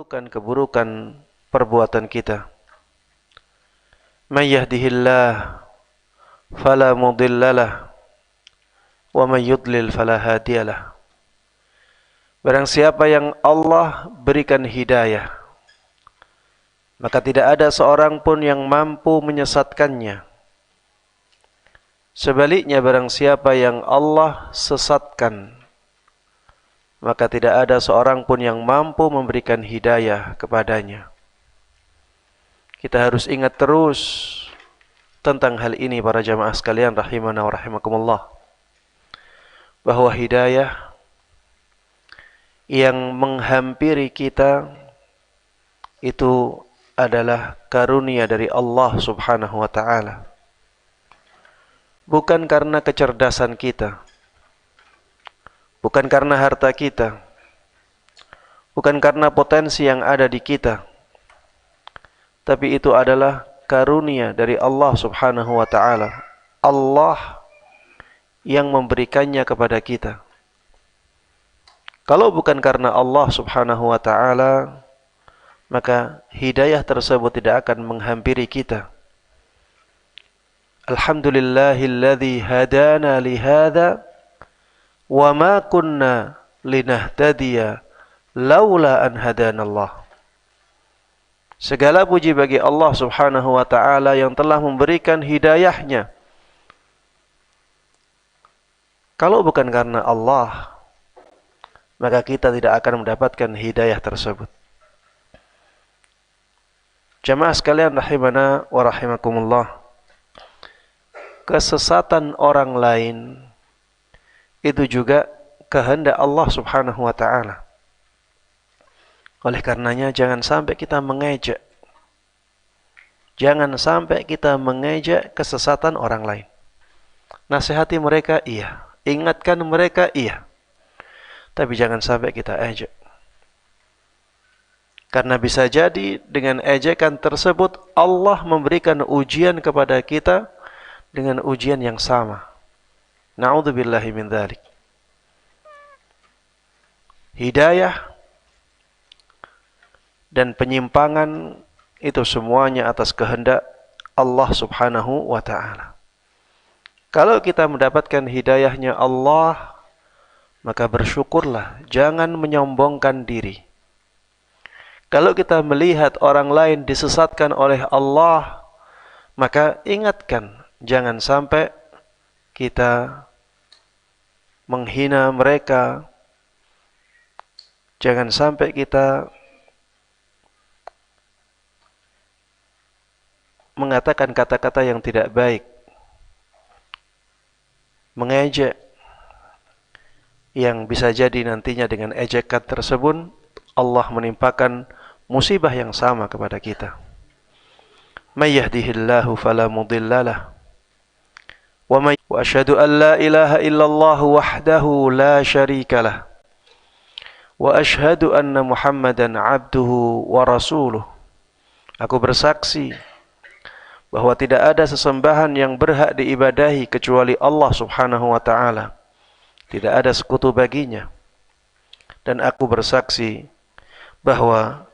keburukan perbuatan kita. May yahdihillah fala mudhillalah wa may yudlil fala hadiyalah. Barang siapa yang Allah berikan hidayah, maka tidak ada seorang pun yang mampu menyesatkannya. Sebaliknya, barang siapa yang Allah sesatkan, maka tidak ada seorang pun yang mampu memberikan hidayah kepadanya. Kita harus ingat terus tentang hal ini para jamaah sekalian rahimana wa rahimakumullah, bahwa hidayah yang menghampiri kita itu adalah karunia dari Allah Subhanahu wa taala. Bukan karena kecerdasan kita, bukan karena harta kita, bukan karena potensi yang ada di kita, tapi itu adalah karunia dari Allah Subhanahu wa taala. Allah yang memberikannya kepada kita. Kalau bukan karena Allah Subhanahu wa taala, maka hidayah tersebut tidak akan menghampiri kita. Alhamdulillahilladzi hadana lihada wa ma kunna linahtadiya laula an hadanallah. Segala puji bagi Allah Subhanahu wa taala yang telah memberikan hidayahnya. Kalau bukan karena Allah, maka kita tidak akan mendapatkan hidayah tersebut. Jamaah sekalian rahimana wa rahimakumullah, kesesatan orang lain itu juga kehendak Allah Subhanahu wa taala. Oleh karenanya jangan sampai kita mengejek. Jangan sampai kita mengejek kesesatan orang lain. Nasihati mereka iya, ingatkan mereka iya. Tapi jangan sampai kita ejek. Karena bisa jadi dengan ejekan tersebut Allah memberikan ujian kepada kita dengan ujian yang sama. Na'udzubillahi min dzalik. Hidayah dan penyimpangan itu semuanya atas kehendak Allah Subhanahu wa taala. Kalau kita mendapatkan hidayahnya Allah, maka bersyukurlah, jangan menyombongkan diri. Kalau kita melihat orang lain disesatkan oleh Allah, maka ingatkan, jangan sampai kita menghina mereka. Jangan sampai kita mengatakan kata-kata yang tidak baik, mengejek, yang bisa jadi nantinya dengan ejekan tersebut Allah menimpakan musibah yang sama kepada kita. May yahdihillahu fala mudhillalah wa asyhadu an la ilaha illallah wahdahu la syarikalah wa asyhadu anna Muhammadan abduhu wa rasuluh. Aku bersaksi bahwa tidak ada sesembahan yang berhak diibadahi kecuali Allah Subhanahu wa taala. Tidak ada sekutu baginya. Dan aku bersaksi bahwa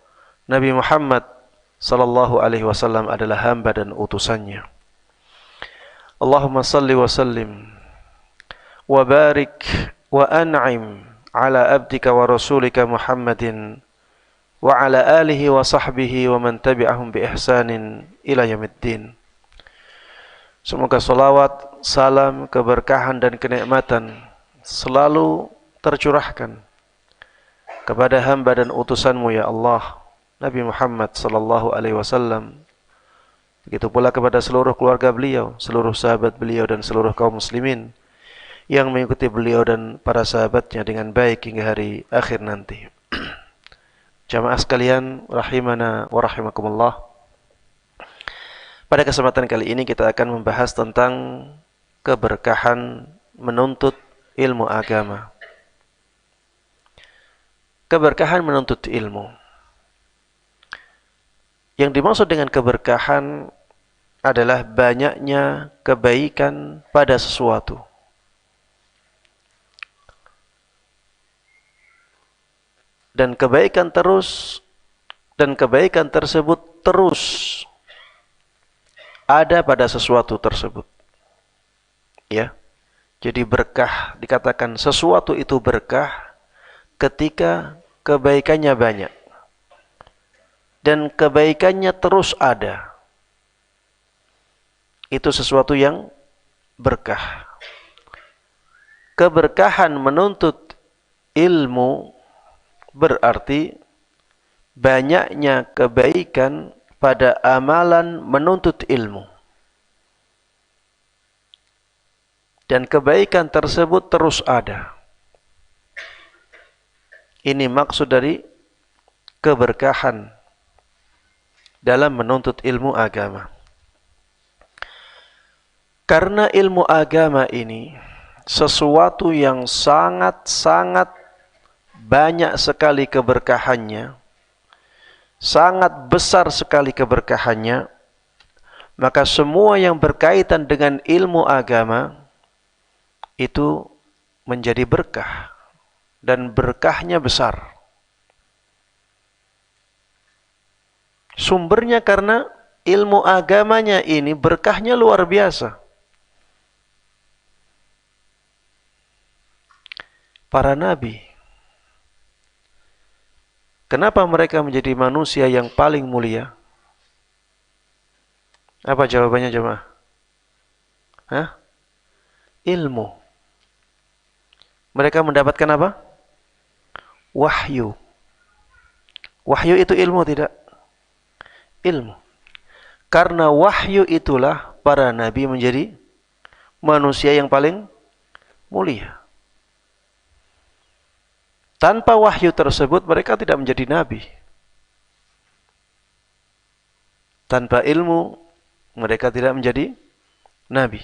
Nabi Muhammad sallallahu alaihi wasallam adalah hamba dan utusannya. Allahumma salli wa sallim wa barik wa an'im ala abdika wa rasulika Muhammadin wa ala alihi wa sahbihi wa man tabi'ahum bi ihsanin ila yaumiddin. Semoga salawat, salam, keberkahan dan kenikmatan selalu tercurahkan kepada hamba dan utusanmu ya Allah, Nabi Muhammad sallallahu alaihi wasallam. Begitu pula kepada seluruh keluarga beliau, seluruh sahabat beliau dan seluruh kaum muslimin yang mengikuti beliau dan para sahabatnya dengan baik hingga hari akhir nanti. Jamaah sekalian rahimana wa rahimakumullah. Pada kesempatan kali ini kita akan membahas tentang keberkahan menuntut ilmu agama. Keberkahan menuntut ilmu. Yang dimaksud dengan keberkahan adalah banyaknya kebaikan pada sesuatu. Dan kebaikan terus dan kebaikan tersebut terus ada pada sesuatu tersebut. Ya. Jadi berkah, dikatakan sesuatu itu berkah ketika kebaikannya banyak dan kebaikannya terus ada. Itu sesuatu yang berkah. Keberkahan menuntut ilmu berarti banyaknya kebaikan pada amalan menuntut ilmu. Dan kebaikan tersebut terus ada. Ini maksud dari keberkahan dalam menuntut ilmu agama. Karena ilmu agama ini sesuatu yang sangat-sangat banyak sekali keberkahannya, sangat besar sekali keberkahannya, maka semua yang berkaitan dengan ilmu agama itu menjadi berkah dan berkahnya besar. Sumbernya karena ilmu agamanya ini berkahnya luar biasa. Para nabi, kenapa mereka menjadi manusia yang paling mulia? Apa jawabannya jemaah? Hah? Ilmu. Mereka mendapatkan apa? Wahyu. Wahyu itu ilmu tidak? Ilmu. Karena wahyu itulah para nabi menjadi manusia yang paling mulia. Tanpa wahyu tersebut mereka tidak menjadi nabi. Tanpa ilmu mereka tidak menjadi nabi.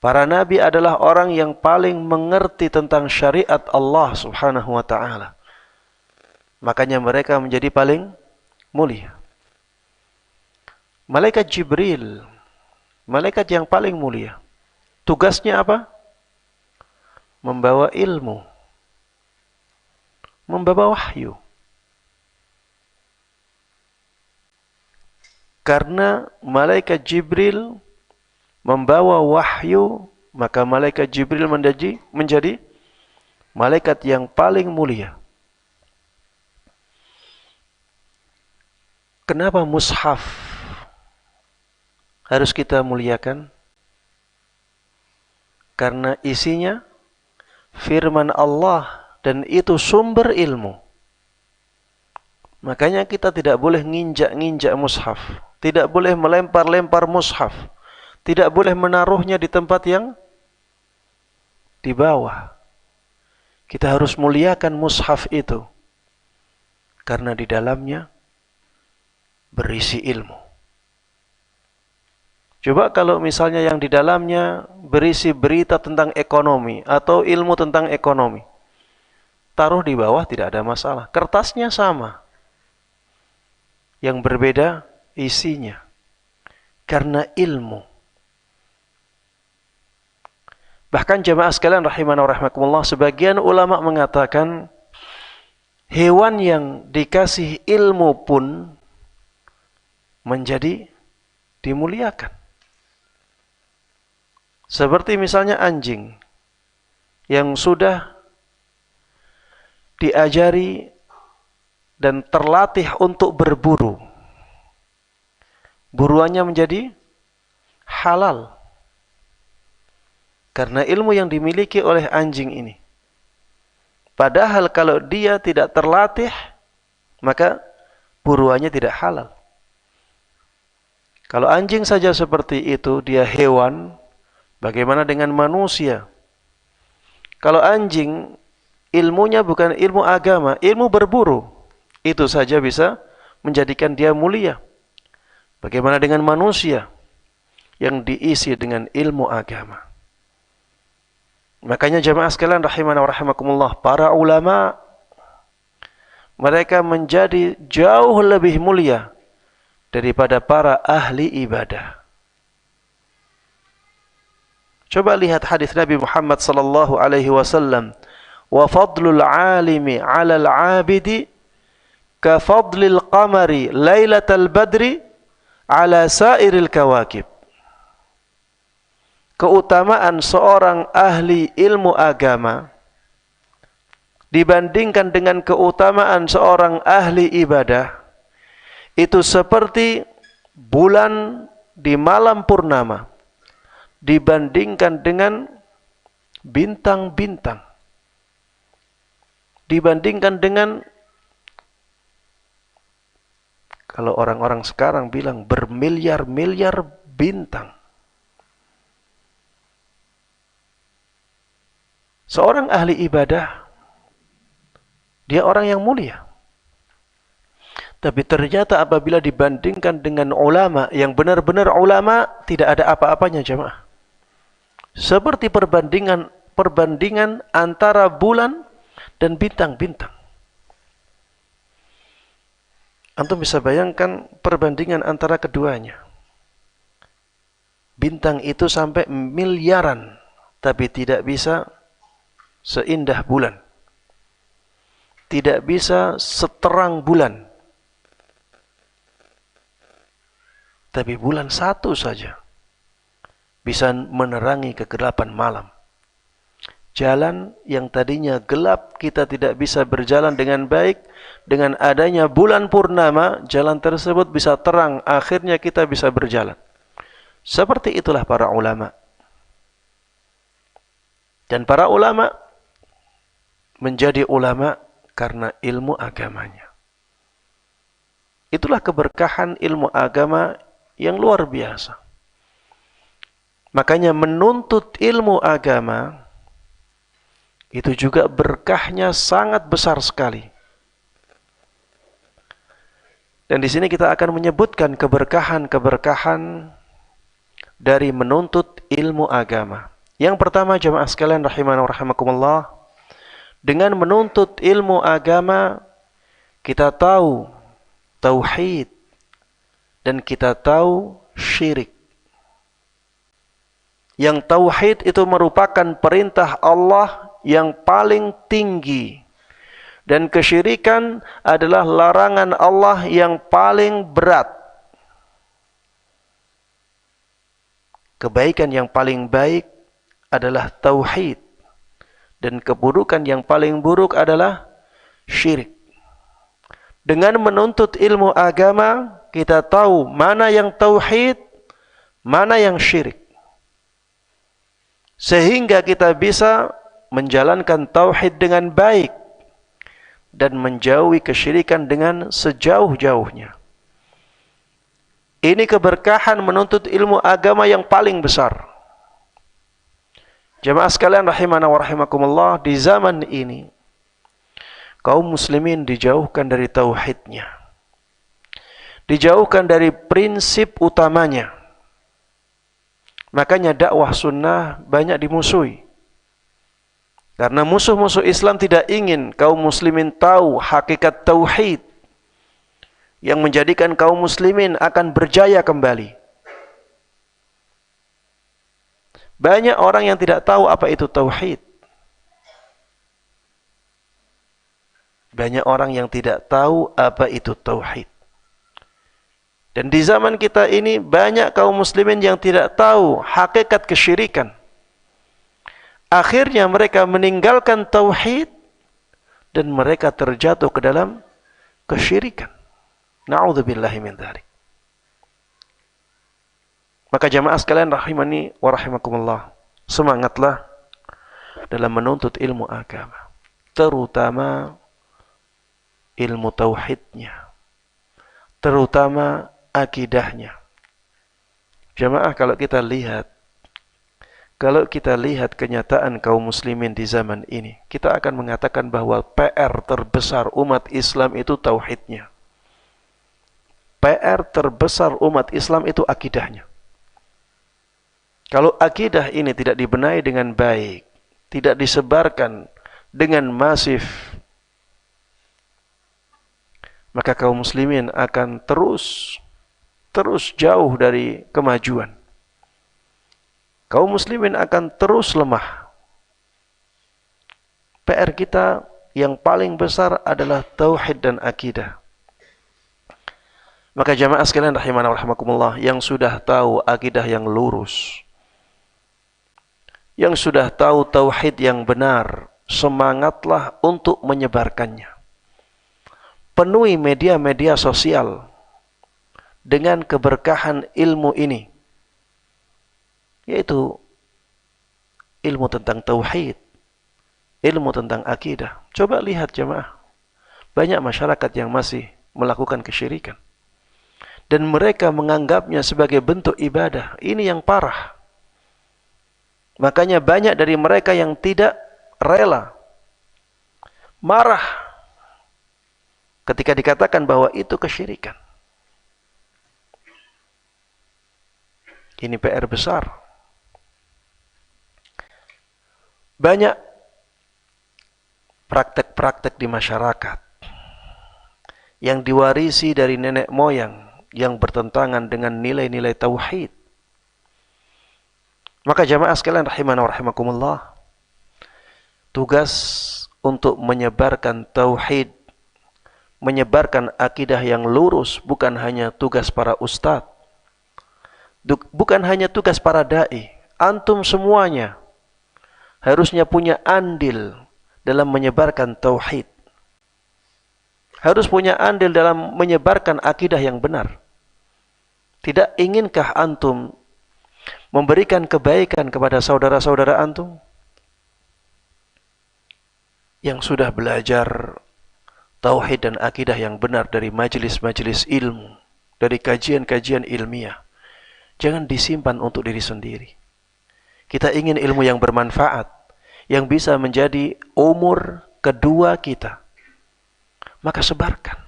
Para nabi adalah orang yang paling mengerti tentang syariat Allah Subhanahu wa taala. Makanya mereka menjadi paling mulia. Malaikat Jibril, malaikat yang paling mulia. Tugasnya apa? Membawa ilmu. Membawa wahyu. Karena malaikat Jibril membawa wahyu, maka malaikat Jibril menjadi malaikat yang paling mulia. Kenapa mushaf harus kita muliakan? Karena isinya firman Allah dan itu sumber ilmu. Makanya kita tidak boleh nginjak-nginjak mushaf, tidak boleh melempar-lempar mushaf, tidak boleh menaruhnya di tempat yang di bawah. Kita harus muliakan mushaf itu karena di dalamnya berisi ilmu. Coba kalau misalnya yang di dalamnya berisi berita tentang ekonomi atau ilmu tentang ekonomi, taruh di bawah tidak ada masalah. Kertasnya sama. Yang berbeda isinya. Karena ilmu. Bahkan jemaah sekalian rahimana wa rahimakumullah, sebagian ulama mengatakan hewan yang dikasih ilmu pun menjadi dimuliakan. Seperti misalnya anjing yang sudah diajari dan terlatih untuk berburu. Buruannya menjadi halal. Karena ilmu yang dimiliki oleh anjing ini. Padahal kalau dia tidak terlatih, maka buruannya tidak halal. Kalau anjing saja seperti itu, dia hewan, bagaimana dengan manusia? Kalau anjing ilmunya bukan ilmu agama, ilmu berburu, itu saja bisa menjadikan dia mulia. Bagaimana dengan manusia yang diisi dengan ilmu agama? Makanya jemaah sekalian rahimana wa rahimakumullah, para ulama mereka menjadi jauh lebih mulia daripada para ahli ibadah. Coba lihat hadis Nabi Muhammad sallallahu alaihi wasallam, wa fadlul alimi 'alal 'abidi ka fadlil qamari lailatal badri ala sairil kawakib. Keutamaan seorang ahli ilmu agama dibandingkan dengan keutamaan seorang ahli ibadah itu seperti bulan di malam purnama dibandingkan dengan bintang-bintang, dibandingkan dengan, kalau orang-orang sekarang bilang, bermiliar-miliar bintang. Seorang ahli ibadah, dia orang yang mulia. Tapi ternyata apabila dibandingkan dengan ulama, yang benar-benar ulama, tidak ada apa-apanya jemaah. Seperti perbandingan antara bulan dan bintang-bintang. Antum bisa bayangkan perbandingan antara keduanya. Bintang itu sampai miliaran, tapi tidak bisa seindah bulan. Tidak bisa seterang bulan. Tapi bulan satu saja bisa menerangi kegelapan malam. Jalan yang tadinya gelap, kita tidak bisa berjalan dengan baik. Dengan adanya bulan purnama, jalan tersebut bisa terang. Akhirnya kita bisa berjalan. Seperti itulah para ulama. Dan para ulama menjadi ulama karena ilmu agamanya. Itulah keberkahan ilmu agama yang luar biasa. Makanya menuntut ilmu agama itu juga berkahnya sangat besar sekali. Dan di sini kita akan menyebutkan keberkahan-keberkahan dari menuntut ilmu agama. Yang pertama, jemaah sekalian rahimana wa rahimakumullah, dengan menuntut ilmu agama kita tahu tauhid dan kita tahu syirik. Yang tauhid itu merupakan perintah Allah yang paling tinggi. Dan kesyirikan adalah larangan Allah yang paling berat. Kebaikan yang paling baik adalah tauhid. Dan keburukan yang paling buruk adalah syirik. Dengan menuntut ilmu agama, kita tahu mana yang tauhid, mana yang syirik. Sehingga kita bisa menjalankan tauhid dengan baik dan menjauhi kesyirikan dengan sejauh-jauhnya. Ini keberkahan menuntut ilmu agama yang paling besar. Jemaah sekalian rahimana wa rahimakumullah, di zaman ini kaum muslimin dijauhkan dari tauhidnya. Dijauhkan dari prinsip utamanya. Makanya dakwah sunnah banyak dimusuhi. Karena musuh-musuh Islam tidak ingin kaum muslimin tahu hakikat tauhid yang menjadikan kaum muslimin akan berjaya kembali. Banyak orang yang tidak tahu apa itu tauhid. Banyak orang yang tidak tahu apa itu tauhid. Dan di zaman kita ini banyak kaum muslimin yang tidak tahu hakikat kesyirikan. Akhirnya mereka meninggalkan tauhid dan mereka terjatuh ke dalam kesyirikan. Na'udzubillahi min dzalik. Maka jamaah sekalian rahimani wa rahimakumullah, semangatlah dalam menuntut ilmu agama, terutama ilmu tauhidnya, terutama akidahnya. Jamaah, kalau kita lihat kenyataan kaum muslimin di zaman ini, kita akan mengatakan bahwa PR terbesar umat Islam itu tauhidnya. PR terbesar umat Islam itu akidahnya. Kalau akidah ini tidak dibenahi dengan baik, tidak disebarkan dengan masif, maka kaum muslimin akan terus jauh dari kemajuan. Kaum muslimin akan terus lemah. PR kita yang paling besar adalah tauhid dan akidah. Maka jamaah sekalian rahimana wa rahimakumullah, yang sudah tahu akidah yang lurus, yang sudah tahu tauhid yang benar, semangatlah untuk menyebarkannya. Penuhi media-media sosial dengan keberkahan ilmu ini, yaitu ilmu tentang tauhid, ilmu tentang akidah. Coba lihat jemaah, banyak masyarakat yang masih melakukan kesyirikan dan mereka menganggapnya sebagai bentuk ibadah. Ini yang parah. Makanya banyak dari mereka yang tidak rela, marah ketika dikatakan bahwa itu kesyirikan. Ini PR besar. Banyak praktek-praktek di masyarakat yang diwarisi dari nenek moyang yang bertentangan dengan nilai-nilai tauhid. Maka jamaah sekalian rahimana wa rahimakumullah, tugas untuk menyebarkan tauhid, menyebarkan akidah yang lurus bukan hanya tugas para ustadz, bukan hanya tugas para dai. Antum semuanya harusnya punya andil dalam menyebarkan tauhid. Harus punya andil dalam menyebarkan akidah yang benar. Tidak inginkah antum memberikan kebaikan kepada saudara-saudara antum yang sudah belajar tauhid dan akidah yang benar dari majelis-majelis ilmu, dari kajian-kajian ilmiah? Jangan disimpan untuk diri sendiri. Kita ingin ilmu yang bermanfaat, yang bisa menjadi umur kedua kita. Maka sebarkan.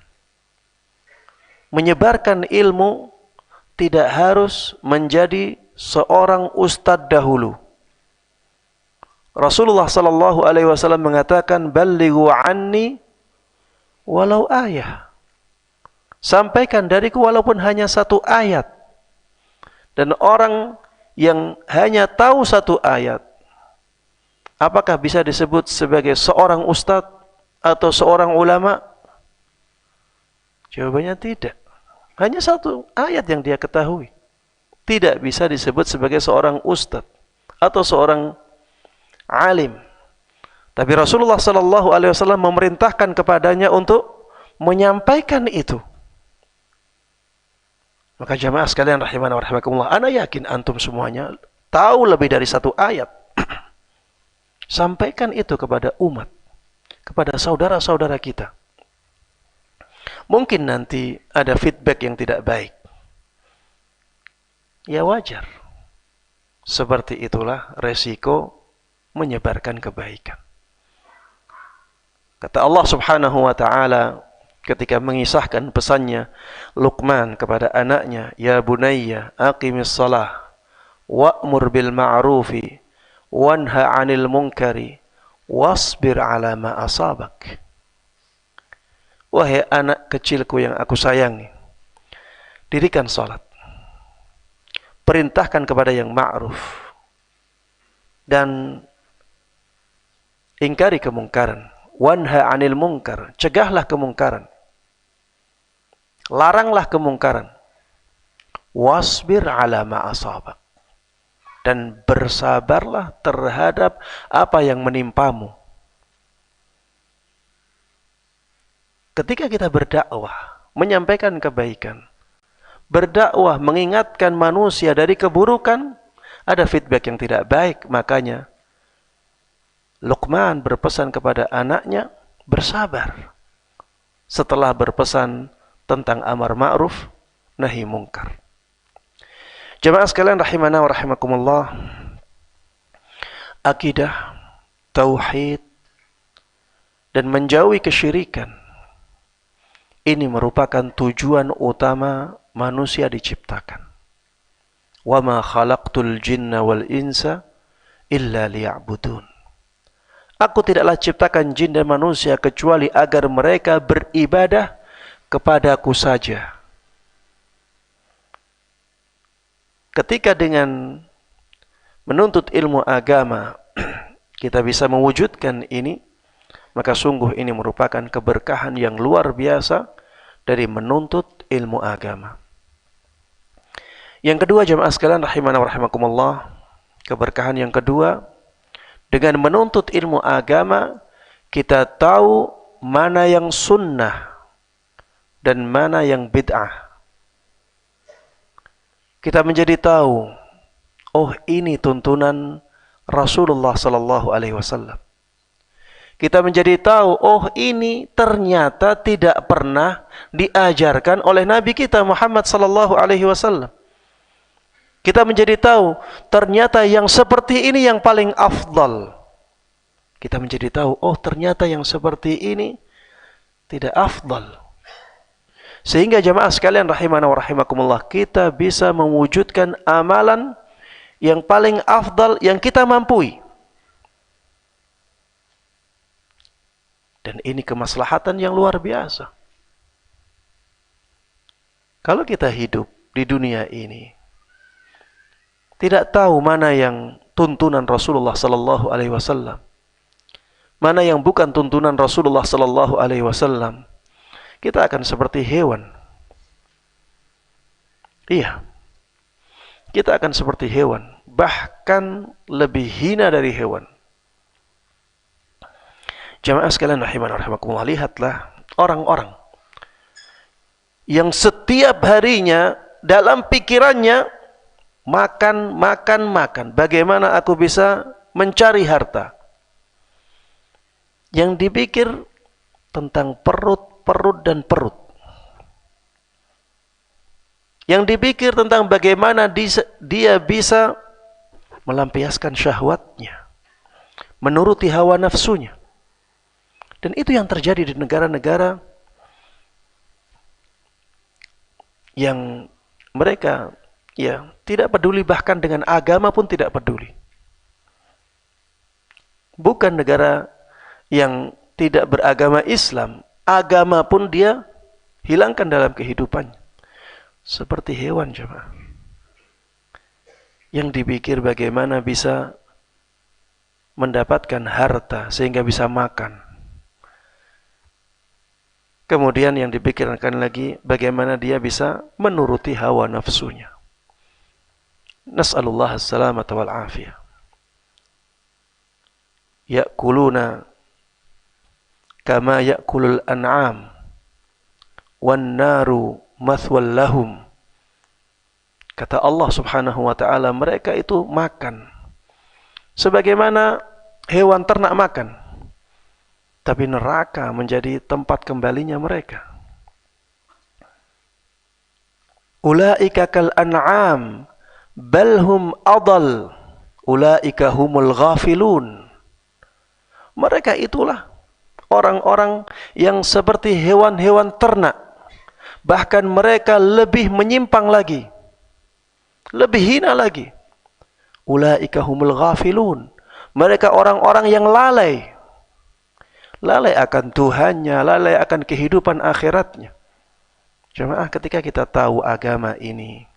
Menyebarkan ilmu tidak harus menjadi seorang ustadz dahulu. Rasulullah sallallahu alaihi wasallam mengatakan, "Ballighu anni walau ayah." Sampaikan dariku walaupun hanya satu ayat. Dan orang yang hanya tahu satu ayat, apakah bisa disebut sebagai seorang ustadz atau seorang ulama? Jawabannya tidak. Hanya satu ayat yang dia ketahui. Tidak bisa disebut sebagai seorang ustadz atau seorang alim. Tapi Rasulullah sallallahu alaihi wasallam memerintahkan kepadanya untuk menyampaikan itu. Maka jamaah sekalian rahimana wa rahimakumullah, ana yakin antum semuanya tahu lebih dari satu ayat. Sampaikan itu kepada umat, kepada saudara-saudara kita. Mungkin nanti ada feedback yang tidak baik. Ya wajar. Seperti itulah resiko menyebarkan kebaikan. Kata Allah Subhanahu wa taala ketika mengisahkan pesannya Luqman kepada anaknya, "Ya bunayya, aqimis shalah wa'mur bil ma'rufi wanha 'anil munkari wasbir 'ala ma asabak." Wahai anak kecilku yang aku sayangi, dirikan salat, perintahkan kepada yang ma'ruf, dan ingkari kemungkaran. Wanha 'anil munkar, cegahlah kemungkaran, laranglah kemungkaran. Wasbir 'ala ma asabak, dan bersabarlah terhadap apa yang menimpamu. Ketika kita berdakwah, menyampaikan kebaikan, berdakwah, mengingatkan manusia dari keburukan, ada feedback yang tidak baik. Makanya Luqman berpesan kepada anaknya, bersabar setelah berpesan tentang amar ma'ruf nahi mungkar. Jemaah sekalian rahimana wa rahimakumullah, akidah, tauhid, dan menjauhi kesyirikan, ini merupakan tujuan utama manusia diciptakan. Wa ma khalaqtul jinna wal insa illa liya'budun. Aku tidaklah ciptakan jin dan manusia kecuali agar mereka beribadah kepadaku saja. Ketika dengan menuntut ilmu agama kita bisa mewujudkan ini, maka sungguh ini merupakan keberkahan yang luar biasa dari menuntut ilmu agama. Yang kedua, jamaah sekalian rahimana wa rahimakumullah, keberkahan yang kedua, dengan menuntut ilmu agama, kita tahu mana yang sunnah dan mana yang bid'ah. Kita menjadi tahu, oh ini tuntunan Rasulullah sallallahu alaihi wasallam. Kita menjadi tahu, oh ini ternyata tidak pernah diajarkan oleh Nabi kita Muhammad sallallahu alaihi wasallam. Kita menjadi tahu, ternyata yang seperti ini yang paling afdal. Kita menjadi tahu, oh ternyata yang seperti ini tidak afdal. Sehingga jamaah sekalian rahimana wa rahimakumullah, kita bisa mewujudkan amalan yang paling afdal yang kita mampu. Dan ini kemaslahatan yang luar biasa. Kalau kita hidup di dunia ini, tidak tahu mana yang tuntunan Rasulullah sallallahu alaihi wasallam, mana yang bukan tuntunan Rasulullah sallallahu alaihi wasallam, kita akan seperti hewan. Iya. Kita akan seperti hewan, bahkan lebih hina dari hewan. Jamaah sekalian rahimana rahimakumullah, lihatlah orang-orang yang setiap harinya dalam pikirannya makan. Bagaimana aku bisa mencari harta? Yang dipikir tentang perut. Yang dipikir tentang bagaimana dia bisa melampiaskan syahwatnya, menuruti hawa nafsunya. Dan itu yang terjadi di negara-negara yang mereka tidak peduli, bahkan dengan agama pun tidak peduli. Bukan negara yang tidak beragama Islam, agama pun dia hilangkan dalam kehidupannya. Seperti hewan jemaah, yang dipikir bagaimana bisa mendapatkan harta sehingga bisa makan. Kemudian yang dipikirkan lagi bagaimana dia bisa menuruti hawa nafsunya. Nas'alullah as-salamata wal afiyah. Ya'kuluna kama ya'kulul an'am wan naru mathwal lahum. Kata Allah subhanahu wa ta'ala, mereka itu makan sebagaimana hewan ternak makan, tapi neraka menjadi tempat kembalinya mereka. Ulaika kal an'am balhum adal ulaika humul ghafilun. Mereka itulah orang-orang yang seperti hewan-hewan ternak, bahkan mereka lebih menyimpang lagi, lebih hina lagi. Ulaika humul ghafilun. Mereka orang-orang yang lalai akan Tuhannya, lalai akan kehidupan akhiratnya. Jemaah, ketika kita tahu agama ini,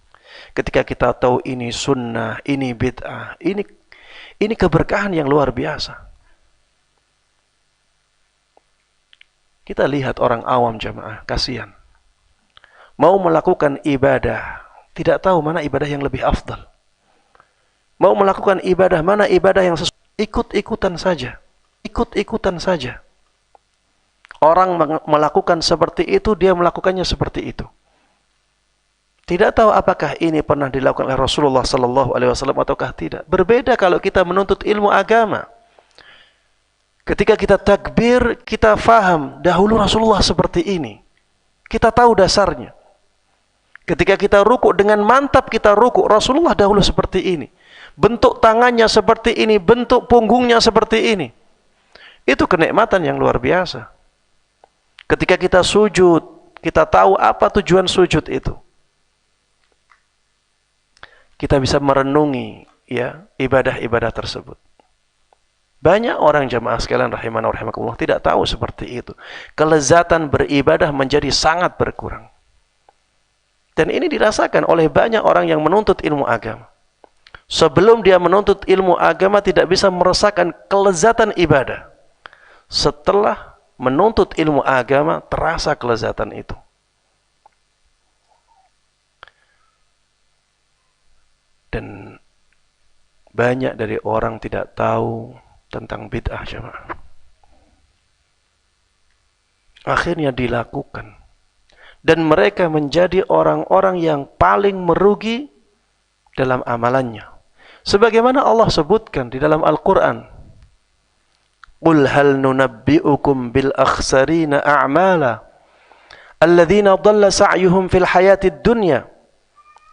ketika kita tahu ini sunnah, ini bid'ah, ini keberkahan yang luar biasa. Kita lihat orang awam jemaah, kasihan. Mau melakukan ibadah, tidak tahu mana ibadah yang lebih afdal. Mau melakukan ibadah, mana ibadah yang ikut-ikutan saja. Ikut-ikutan saja. Orang melakukan seperti itu, dia melakukannya seperti itu. Tidak tahu apakah ini pernah dilakukan oleh Rasulullah sallallahu alaihi wasallam ataukah tidak. Berbeda kalau kita menuntut ilmu agama. Ketika kita takbir, kita faham dahulu Rasulullah seperti ini. Kita tahu dasarnya. Ketika kita rukuk dengan mantap, kita rukuk Rasulullah dahulu seperti ini. Bentuk tangannya seperti ini, bentuk punggungnya seperti ini. Itu kenikmatan yang luar biasa. Ketika kita sujud, kita tahu apa tujuan sujud itu. Kita bisa merenungi ibadah-ibadah tersebut. Banyak orang jamaah sekalian rahimana wa rahimakumullah tidak tahu seperti itu. Kelezatan beribadah menjadi sangat berkurang. Dan ini dirasakan oleh banyak orang yang menuntut ilmu agama. Sebelum dia menuntut ilmu agama tidak bisa merasakan kelezatan ibadah. Setelah menuntut ilmu agama terasa kelezatan itu. Dan banyak dari orang tidak tahu tentang bid'ah, jemaah. Akhirnya dilakukan. Dan mereka menjadi orang-orang yang paling merugi dalam amalannya. Sebagaimana Allah sebutkan di dalam Al-Quran. Qul hal nunabbi'ukum bil akhsarina a'mala. Alladzina dhalla sa'yuhum fil hayatid dunya.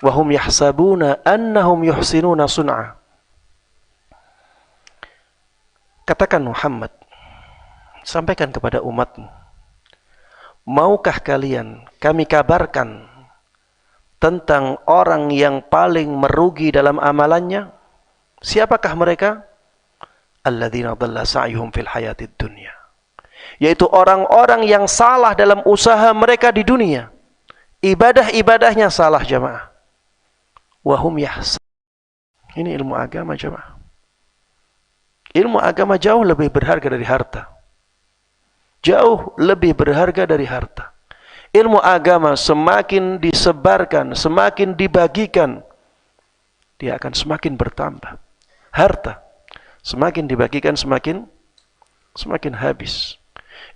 Wahum yahsabuna annahum yuhsinuna sun'a. Katakan Muhammad, sampaikan kepada umatmu, maukah kalian kami kabarkan tentang orang yang paling merugi dalam amalannya? Siapakah mereka? Alladzina dhalla sa'yuhum fil hayatid dunya. Yaitu orang-orang yang salah dalam usaha mereka di dunia. Ibadah-ibadahnya salah, jemaah. Wahum yahsab. Ini ilmu agama, jemaah. Ilmu agama jauh lebih berharga dari harta. Jauh lebih berharga dari harta. Ilmu agama semakin disebarkan, semakin dibagikan, dia akan semakin bertambah. Harta semakin dibagikan, semakin habis.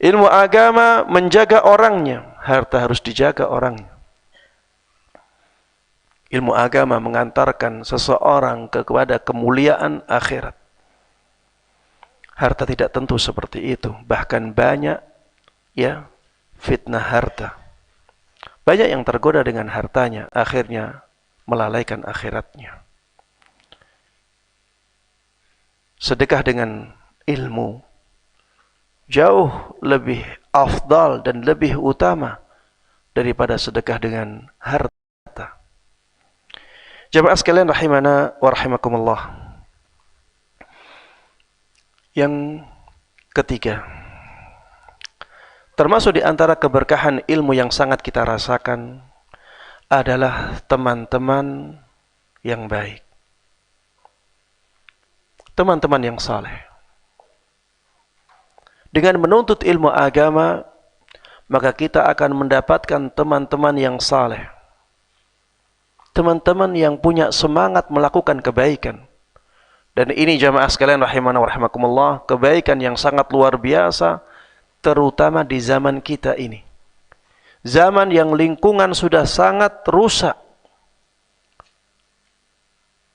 Ilmu agama menjaga orangnya, harta harus dijaga orangnya. Ilmu agama mengantarkan seseorang kepada kemuliaan akhirat. Harta tidak tentu seperti itu. Bahkan banyak fitnah harta. Banyak yang tergoda dengan hartanya, akhirnya melalaikan akhiratnya. Sedekah dengan ilmu jauh lebih afdal dan lebih utama daripada sedekah dengan harta. Jamaah sekalian rahimana wa rahimakumullah. Yang ketiga, termasuk di antara keberkahan ilmu yang sangat kita rasakan adalah teman-teman yang baik. Teman-teman yang saleh. Dengan menuntut ilmu agama, maka kita akan mendapatkan teman-teman yang saleh. Teman-teman yang punya semangat melakukan kebaikan. Dan ini jamaah sekalian rahimana wa rahimakumullah, kebaikan yang sangat luar biasa, terutama di zaman kita ini. Zaman yang lingkungan sudah sangat rusak.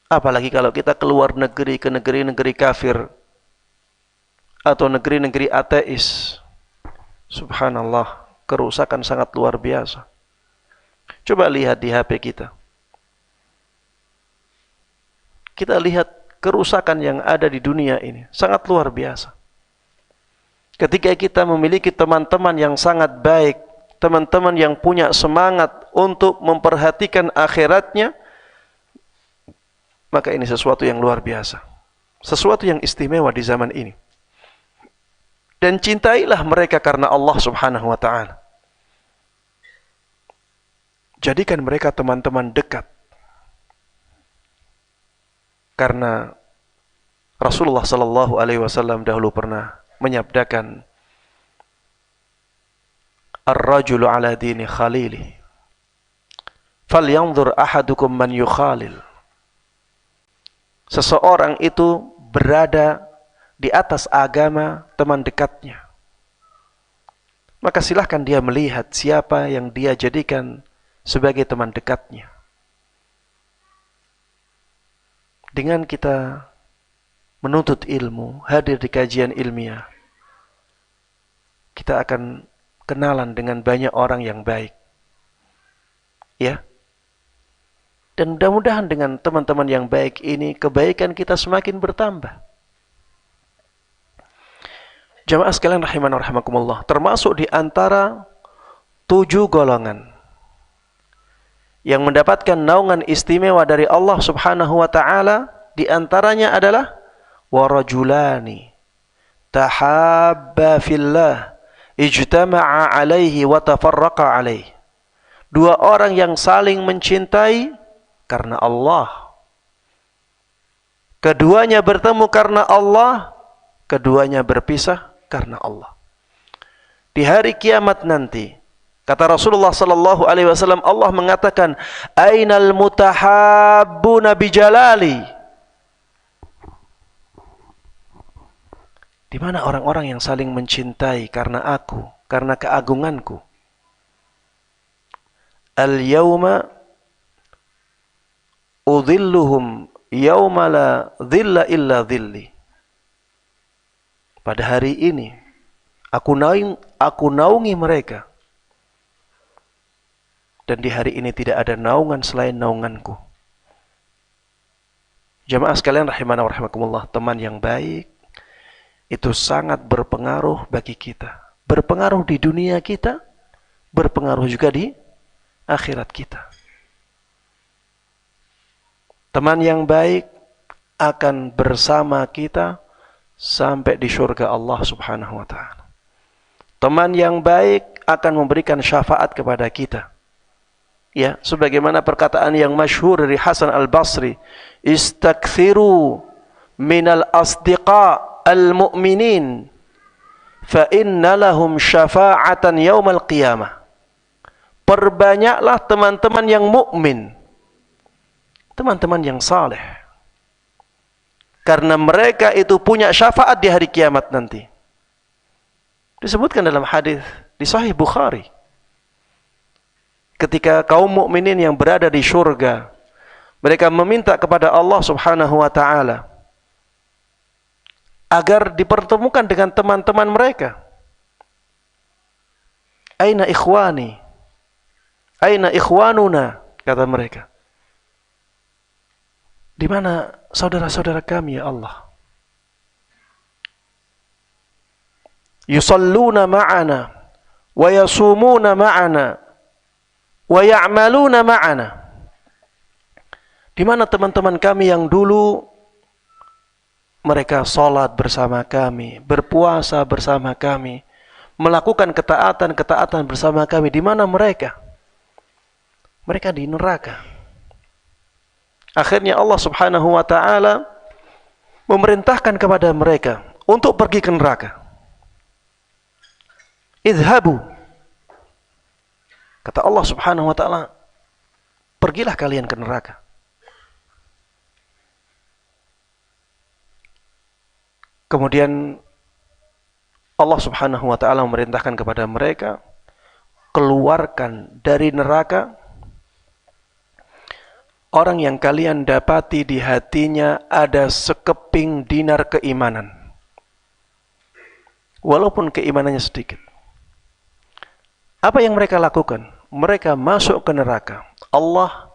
Apalagi kalau kita keluar negeri, ke negeri-negeri kafir, atau negeri-negeri ateis. Subhanallah, kerusakan sangat luar biasa. Coba lihat di HP kita. Kita lihat kerusakan yang ada di dunia ini sangat luar biasa. Ketika kita memiliki teman-teman yang sangat baik, teman-teman yang punya semangat untuk memperhatikan akhiratnya, maka ini sesuatu yang luar biasa. Sesuatu yang istimewa di zaman ini. Dan cintailah mereka karena Allah Subhanahu wa ta'ala. Jadikan mereka teman-teman dekat. Karena Rasulullah sallallahu alaihi wasallam dahulu pernah menyabdakan, "Ar-rajulu ala dini khalili. Falyanzur ahadukum man yukhalil." Seseorang itu berada di atas agama teman dekatnya. Maka silahkan dia melihat siapa yang dia jadikan sebagai teman dekatnya. Dengan kita menuntut ilmu, hadir di kajian ilmiah, kita akan kenalan dengan banyak orang yang baik. Ya. Dan mudah-mudahan dengan teman-teman yang baik ini, kebaikan kita semakin bertambah. Jamaah sekalian rahimana rahimakumullah, termasuk di antara 7 golongan yang mendapatkan naungan istimewa dari Allah Subhanahu wa ta'ala, di antaranya adalah warajulani tahabba fillah ijtama'a alaihi wa tafarraqa alaihi. 2 orang yang saling mencintai karena Allah. Keduanya bertemu karena Allah, keduanya berpisah karena Allah. Di hari kiamat nanti, Kata Rasulullah sallallahu alaihi wasallam, Allah mengatakan, "Ainal mutahabbuna bijalali?" Di mana orang-orang yang saling mencintai karena aku, karena keagunganku? Al-yawma udhilluhum yawma la dhilla illa dhilli. Pada hari ini aku naungi mereka, dan di hari ini tidak ada naungan selain naunganku. Jamaah sekalian rahimana wa rahimakumullah, teman yang baik itu sangat berpengaruh bagi kita. Berpengaruh di dunia kita, berpengaruh juga di akhirat kita. Teman yang baik akan bersama kita sampai di surga Allah Subhanahu wa ta'ala. Teman yang baik akan memberikan syafaat kepada kita. Ya, sebagaimana perkataan yang masyhur dari Hasan Al-Basri, "Istakthiru minal asdiqa al-mu'minin fa inna lahum syafa'atan yaumal qiyamah." Perbanyaklah teman-teman yang mukmin, teman-teman yang saleh, karena mereka itu punya syafaat di hari kiamat nanti. Disebutkan dalam hadis di Sahih Bukhari, ketika kaum mukminin yang berada di surga, mereka meminta kepada Allah Subhanahu wa ta'ala agar dipertemukan dengan teman-teman mereka. Aina ikhwani? Aina ikhwanuna? Kata mereka. Di mana saudara-saudara kami ya Allah? Yusalluna ma'ana wa yasumuna ma'ana wa ya'maluna ma'ana. Di mana teman-teman kami yang dulu mereka salat bersama kami, berpuasa bersama kami, melakukan ketaatan-ketaatan bersama kami? Di mana mereka? Mereka di neraka. Akhirnya Allah Subhanahu wa ta'ala memerintahkan kepada mereka untuk pergi ke neraka. Idhabu. Kata Allah Subhanahu wa ta'ala, pergilah kalian ke neraka. Kemudian Allah Subhanahu wa ta'ala memerintahkan kepada mereka, keluarkan dari neraka orang yang kalian dapati di hatinya ada sekeping dinar keimanan, walaupun keimanannya sedikit. Apa yang mereka lakukan? Mereka masuk ke neraka. Allah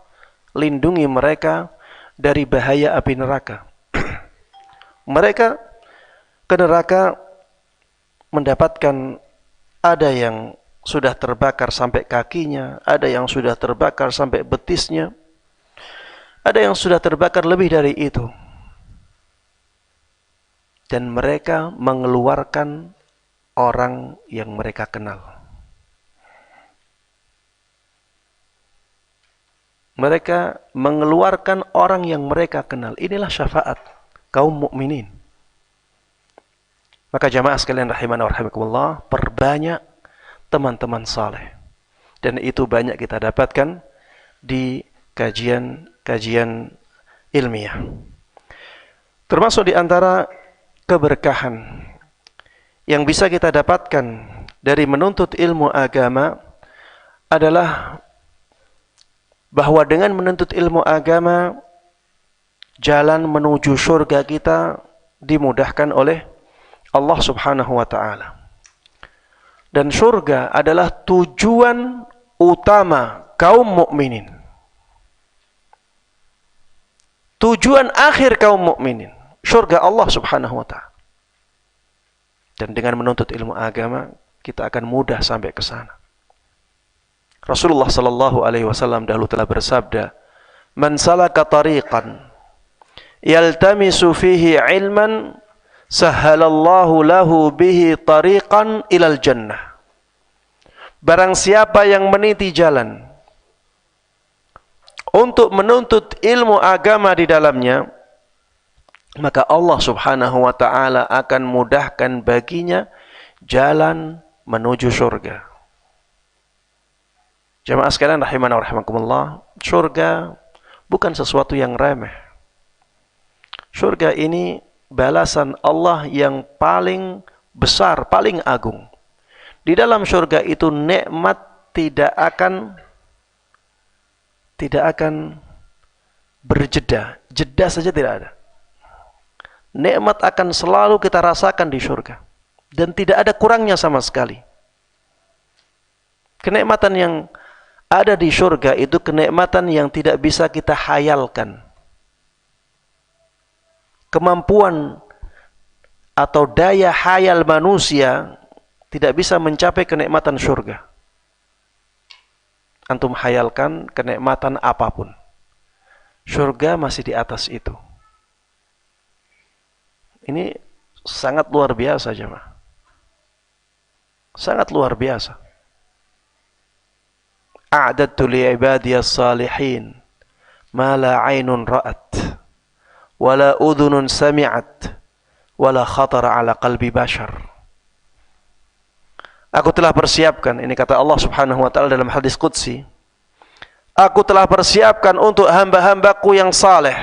lindungi mereka dari bahaya api neraka. Mereka ke neraka mendapatkan, ada yang sudah terbakar sampai kakinya, ada yang sudah terbakar sampai betisnya, ada yang sudah terbakar lebih dari itu. Dan mereka mengeluarkan orang yang mereka kenal. Mereka mengeluarkan orang yang mereka kenal. Inilah syafaat kaum mukminin. Maka jamaah sekalian rahimana wa rahimakumullah, perbanyak teman-teman saleh. Dan itu banyak kita dapatkan di kajian ilmiah. Termasuk di antara keberkahan yang bisa kita dapatkan dari menuntut ilmu agama adalah bahwa dengan menuntut ilmu agama, jalan menuju surga kita dimudahkan oleh Allah Subhanahu wa ta'ala. Dan surga adalah tujuan utama kaum mukminin. Tujuan akhir kaum mukminin, surga Allah Subhanahu wa ta'ala. Dan dengan menuntut ilmu agama, kita akan mudah sampai ke sana. Rasulullah sallallahu alaihi wasallam dahulu telah bersabda, "Man salaka tariqan yaltamisu fihi ilman, sahhalallahu lahu bihi tariqan ilal jannah." Barang siapa yang meniti jalan untuk menuntut ilmu agama di dalamnya, maka Allah Subhanahu wa ta'ala akan mudahkan baginya jalan menuju surga. Jamaah sekalian rahimana wa rahimakumullah, surga bukan sesuatu yang remeh. Surga ini balasan Allah yang paling besar, paling agung. Di dalam surga itu nikmat tidak akan berjeda. Jeda saja tidak ada. Nikmat akan selalu kita rasakan di surga. Dan tidak ada kurangnya sama sekali. Kenikmatan yang ada di surga itu kenikmatan yang tidak bisa kita hayalkan. Kemampuan atau daya hayal manusia tidak bisa mencapai kenikmatan surga. Antum hayalkan kenikmatan apapun, surga masih di atas itu. Ini sangat luar biasa, jemaah. Sangat luar biasa. A'dadtu li'ibadiyas salihin ma la 'ainun ra'at wa la udhunun sami'at wa la khatara 'ala qalbi bashar. Aku telah persiapkan, ini kata Allah Subhanahu wa taala dalam hadis qudsi, aku telah persiapkan untuk hamba-hambaku yang saleh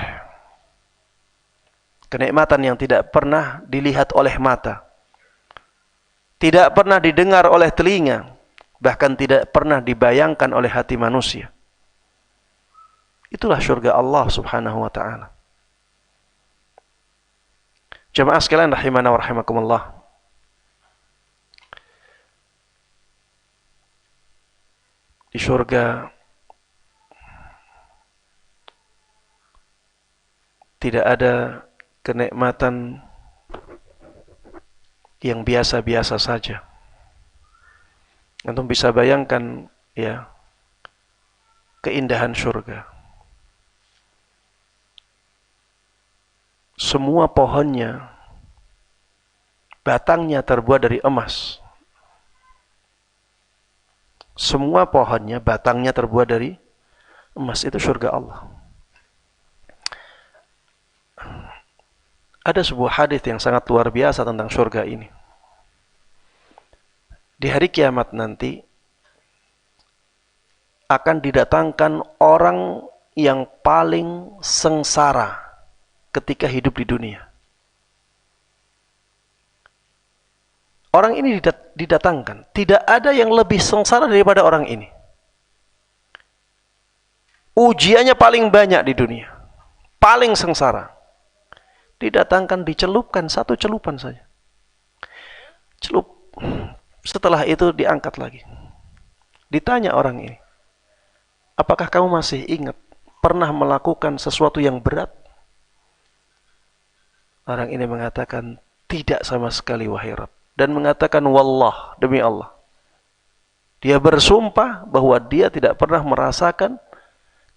kenikmatan yang tidak pernah dilihat oleh mata, tidak pernah didengar oleh telinga, bahkan tidak pernah dibayangkan oleh hati manusia. Itulah surga Allah Subhanahu wa taala. Jemaah sekalian rahimana wa rahimakumullah. Di surga tidak ada kenikmatan yang biasa-biasa saja. Antum bisa bayangkan ya keindahan surga. Semua pohonnya, batangnya terbuat dari emas. Semua pohonnya, batangnya terbuat dari emas. Itu surga Allah. Ada sebuah hadis yang sangat luar biasa tentang surga ini. Di hari kiamat nanti akan didatangkan orang yang paling sengsara ketika hidup di dunia. Orang ini didatangkan. Tidak ada yang lebih sengsara daripada orang ini. Ujiannya paling banyak di dunia. Paling sengsara. Didatangkan, dicelupkan, satu celupan saja. Celup. Setelah itu diangkat lagi. Ditanya orang ini, apakah kamu masih ingat pernah melakukan sesuatu yang berat? Orang ini mengatakan, tidak sama sekali wahai Rabb. Dan mengatakan, wallah, demi Allah. Dia bersumpah bahwa dia tidak pernah merasakan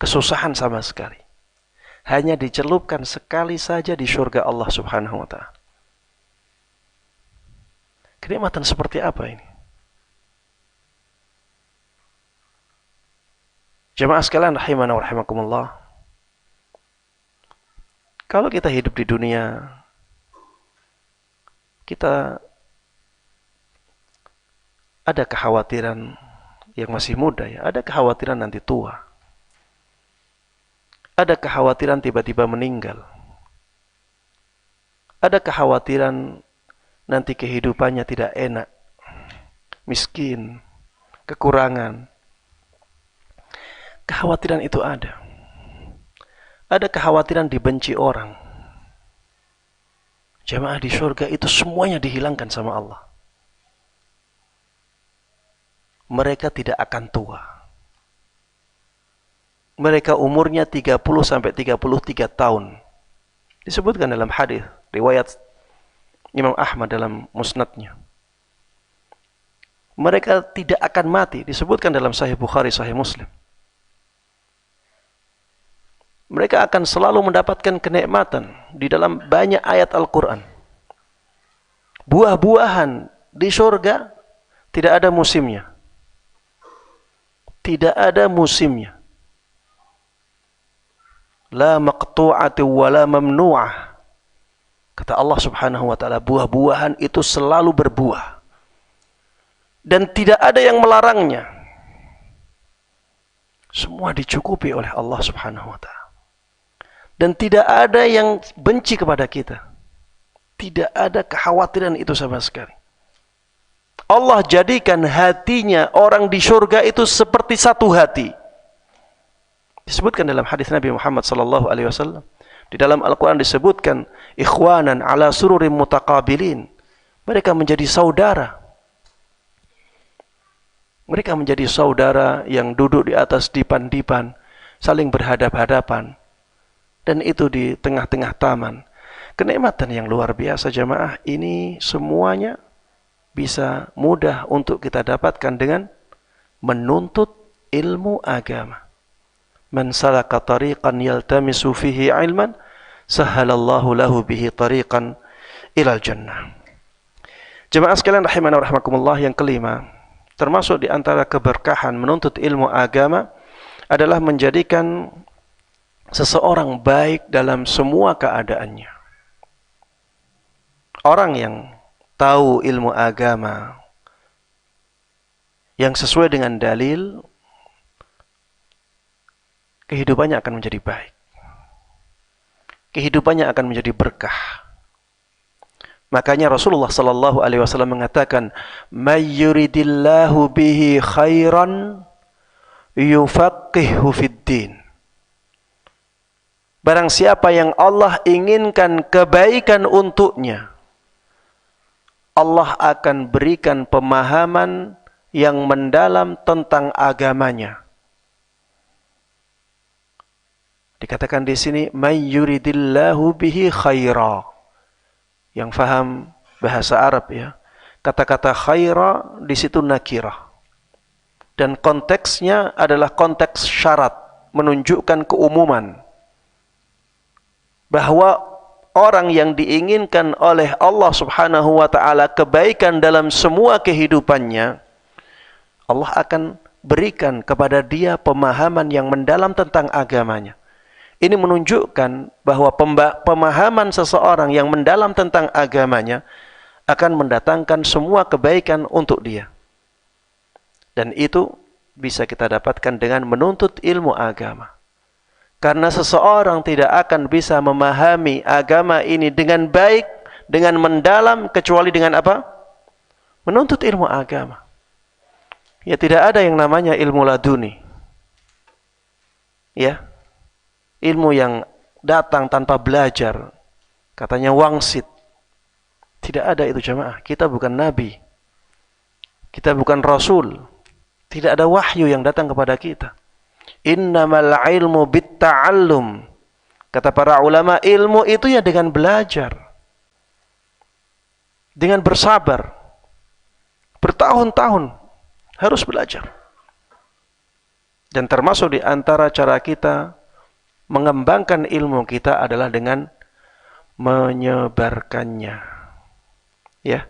kesusahan sama sekali. Hanya dicelupkan sekali saja di surga Allah Subhanahu wa ta'ala. Kenikmatan seperti apa ini? Jemaah sekalian rahimana wa rahimakumullah. Kalau kita hidup di dunia, kita ada kekhawatiran yang masih muda ya, ada kekhawatiran nanti tua. Ada kekhawatiran tiba-tiba meninggal. Ada kekhawatiran nanti kehidupannya tidak enak, miskin, kekurangan. Kekhawatiran itu ada. Ada kekhawatiran dibenci orang. Jamaah di surga itu semuanya dihilangkan sama Allah. Mereka tidak akan tua. Mereka umurnya 30 sampai 33 tahun. Disebutkan dalam hadis riwayat Imam Ahmad dalam musnadnya. Mereka tidak akan mati, disebutkan dalam Sahih Bukhari, Sahih Muslim. Mereka akan selalu mendapatkan kenikmatan di dalam banyak ayat Al-Quran. Buah-buahan di surga tidak ada musimnya. Tidak ada musimnya. La maqtu'ati wa la mamnu'ah. Kata Allah Subhanahu wa ta'ala, buah-buahan itu selalu berbuah. Dan tidak ada yang melarangnya. Semua dicukupi oleh Allah Subhanahu wa taala. Dan tidak ada yang benci kepada kita. Tidak ada kekhawatiran itu sama sekali. Allah jadikan hatinya orang di surga itu seperti satu hati. Disebutkan dalam hadis Nabi Muhammad sallallahu alaihi wasallam. Di dalam Al-Quran disebutkan ikhwanan ala sururin mutaqabilin. Mereka menjadi saudara. Mereka menjadi saudara yang duduk di atas dipan-dipan, saling berhadap-hadapan. Dan itu di tengah-tengah taman. Kenikmatan yang luar biasa jamaah. Ini semuanya bisa mudah untuk kita dapatkan dengan menuntut ilmu agama. Man salaka tariqan yaltamisu fihi ilman, sahalallahu lahu bihi tariqan ilal jannah. Jemaah sekalian rahimana wa rahmakumullah, yang kelima, termasuk di antara keberkahan menuntut ilmu agama adalah menjadikan seseorang baik dalam semua keadaannya. Orang yang tahu ilmu agama yang sesuai dengan dalil, kehidupannya akan menjadi baik. Kehidupannya akan menjadi berkah. Makanya Rasulullah sallallahu alaihi wasallam mengatakan, "May yuridillahu bihi khairan yufaqihu fid din." Barang siapa yang Allah inginkan kebaikan untuknya, Allah akan berikan pemahaman yang mendalam tentang agamanya. Dikatakan di sini, "May yuridillahu bihi khaira." Yang faham bahasa Arab ya, kata-kata khaira di situ nakirah. Dan konteksnya adalah konteks syarat, menunjukkan keumuman. Bahwa orang yang diinginkan oleh Allah Subhanahu wa taala kebaikan dalam semua kehidupannya, Allah akan berikan kepada dia pemahaman yang mendalam tentang agamanya. Ini menunjukkan bahwa pemahaman seseorang yang mendalam tentang agamanya akan mendatangkan semua kebaikan untuk dia. Dan itu bisa kita dapatkan dengan menuntut ilmu agama. Karena seseorang tidak akan bisa memahami agama ini dengan baik, dengan mendalam, kecuali dengan apa? Menuntut ilmu agama. Ya, tidak ada yang namanya ilmu laduni. Ya, ilmu yang datang tanpa belajar. Katanya wangsit. Tidak ada itu jamaah. Kita bukan nabi. Kita bukan rasul. Tidak ada wahyu yang datang kepada kita. Innamal ilmu bitta'allum. Kata para ulama, ilmu itu ya dengan belajar. Dengan bersabar. Bertahun-tahun harus belajar. Dan termasuk di antara cara kita mengembangkan ilmu kita adalah dengan menyebarkannya. Ya.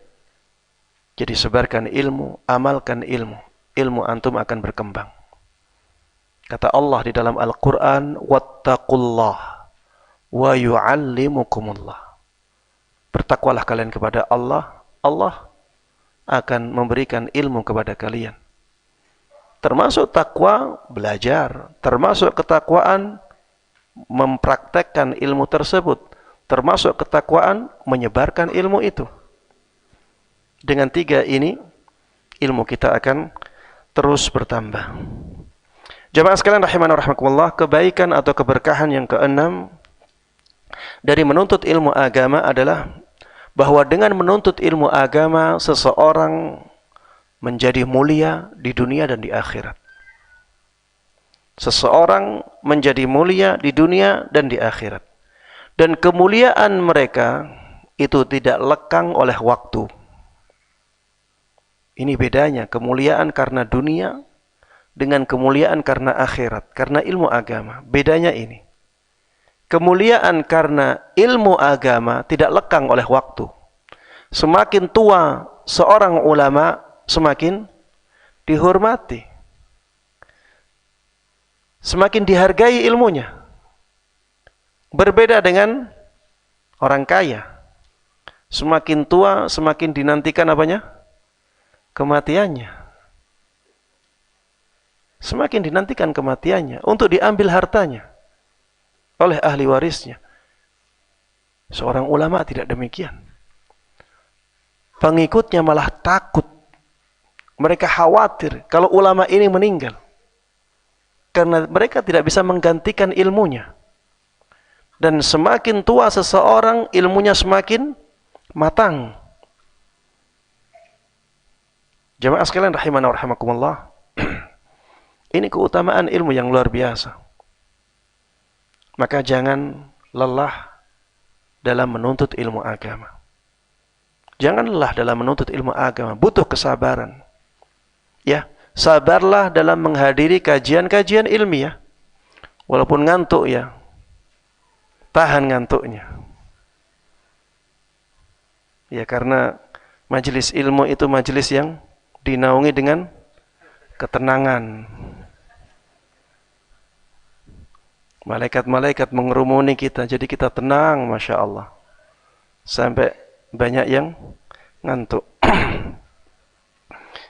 Jadi sebarkan ilmu, amalkan ilmu. Ilmu antum akan berkembang. Kata Allah di dalam Al-Quran, wattaqullah wa yu'allimukumullah. Bertakwalah kalian kepada Allah, Allah akan memberikan ilmu kepada kalian. Termasuk takwa, belajar. Termasuk ketakwaan, mempraktekkan ilmu tersebut. Termasuk ketakwaan, menyebarkan ilmu itu. Dengan tiga ini, ilmu kita akan terus bertambah. Jamaah sekalian rahimana rahimakumullah, kebaikan atau keberkahan yang keenam dari menuntut ilmu agama adalah bahwa dengan menuntut ilmu agama seseorang menjadi mulia di dunia dan di akhirat. Seseorang menjadi mulia di dunia dan di akhirat. Dan kemuliaan mereka itu tidak lekang oleh waktu. Ini bedanya kemuliaan karena dunia dengan kemuliaan karena akhirat, karena ilmu agama. Bedanya ini. Kemuliaan karena ilmu agama tidak lekang oleh waktu. Semakin tua seorang ulama, semakin dihormati. Semakin dihargai ilmunya. Berbeda dengan orang kaya. Semakin tua, semakin dinantikan apanya? Kematiannya. semakin dinantikan kematiannya untuk diambil hartanya oleh ahli warisnya. Seorang ulama tidak demikian. Pengikutnya malah takut. Mereka khawatir kalau ulama ini meninggal. Karena mereka tidak bisa menggantikan ilmunya. Dan semakin tua seseorang, ilmunya semakin matang. Jamaah sekalian rahimana wa rahimakumullah. Ini keutamaan ilmu yang luar biasa. Maka jangan lelah dalam menuntut ilmu agama. Jangan lelah dalam menuntut ilmu agama. Butuh kesabaran. Ya, sabarlah dalam menghadiri kajian-kajian ilmiah. Walaupun ngantuk ya, tahan ngantuknya. Ya, karena majelis ilmu itu majelis yang dinaungi dengan ketenangan. Malaikat-malaikat mengerumuni kita, jadi kita tenang, Masya Allah. Sampai banyak yang ngantuk.